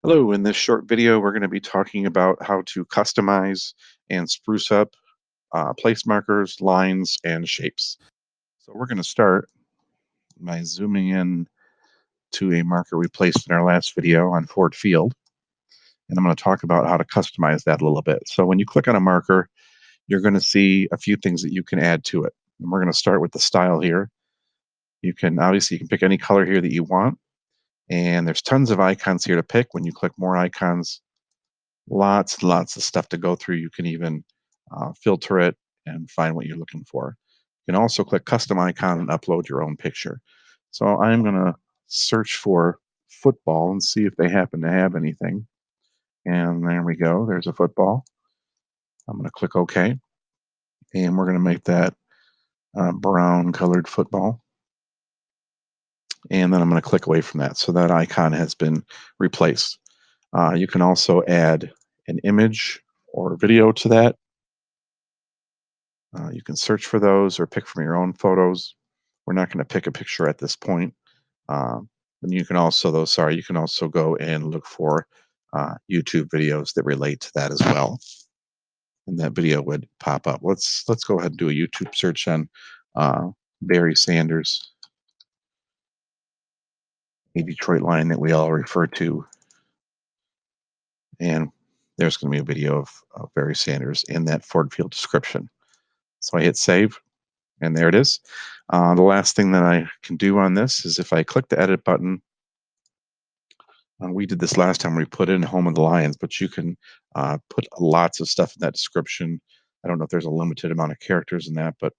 Hello, in this short video, we're going to be talking about how to customize and spruce up place markers, lines, and shapes. So we're going to start by zooming in to a marker we placed in our last video on Ford Field. And I'm going to talk about how to customize that a little bit. So when you click on a marker, you're going to see a few things that you can add to it. And we're going to start with the style here. You can pick any color here that you want. And there's tons of icons here to pick. When you click more icons, lots and lots of stuff to go through. You can even filter it and find what you're looking for. You can also click custom icon and upload your own picture. So I'm going to search for football and see if they happen to have anything. And there we go. There's a football. I'm going to click OK. And we're going to make that brown colored football. And then I'm going to click away from that. So that icon has been replaced. You can also add an image or video to that. You can search for those or pick from your own photos. We're not going to pick a picture at this point. And you can also, you can also go and look for YouTube videos that relate to that as well. And that video would pop up. Let's go ahead and do a YouTube search on Barry Sanders, a Detroit Lion that we all refer to. And there's going to be a video of Barry Sanders in that Ford Field description. So I hit save. And there it is. The last thing that I can do on this is if I click the edit button, we did this last time, we put in Home of the Lions, but you can put lots of stuff in that description. I don't know if there's a limited amount of characters in that, but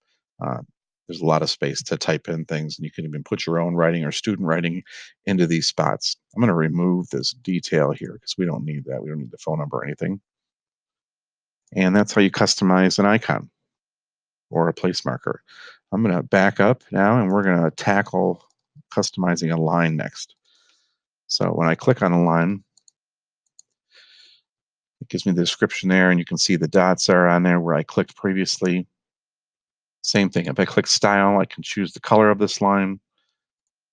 there's a lot of space to type in things, and you can even put your own writing or student writing into these spots. I'm going to remove this detail here because we don't need that. We don't need the phone number or anything. And that's how you customize an icon or a place marker. I'm going to back up now and we're going to tackle customizing a line next. So when I click on a line, it gives me the description there, and you can see the dots are on there where I clicked previously. Same thing. If I click style, I can choose the color of this line.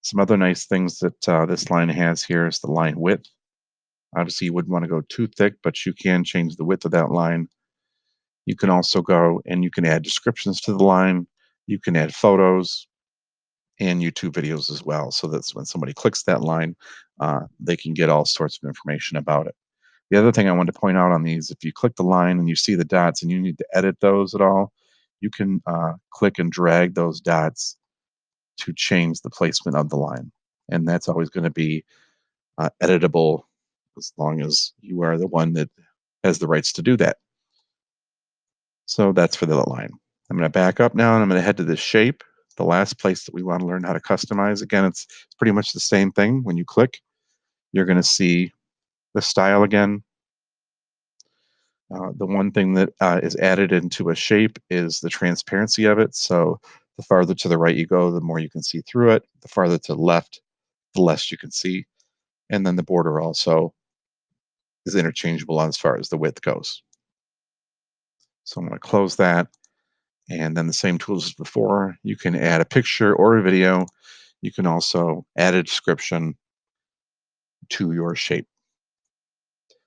Some other nice things that this line has here is the line width. Obviously, you wouldn't want to go too thick, but you can change the width of that line. You can also go and you can add descriptions to the line. You can add photos and YouTube videos as well. So that's when somebody clicks that line, they can get all sorts of information about it. The other thing I wanted to point out on these, if you click the line and you see the dots and you need to edit those at all, you can click and drag those dots to change the placement of the line. And that's always going to be editable as long as you are the one that has the rights to do that. So that's for the line. I'm going to back up now and I'm going to head to this shape, the last place that we want to learn how to customize. Again, it's pretty much the same thing. When you click, you're going to see the style again. The one thing that is added into a shape is the transparency of it. So the farther to the right you go, the more you can see through it. The farther to the left, the less you can see. And then the border also is interchangeable as far as the width goes. So I'm going to close that. And then the same tools as before. You can add a picture or a video. You can also add a description to your shape.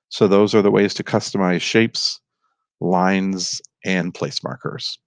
So those are the ways to customize shapes, lines, and place markers.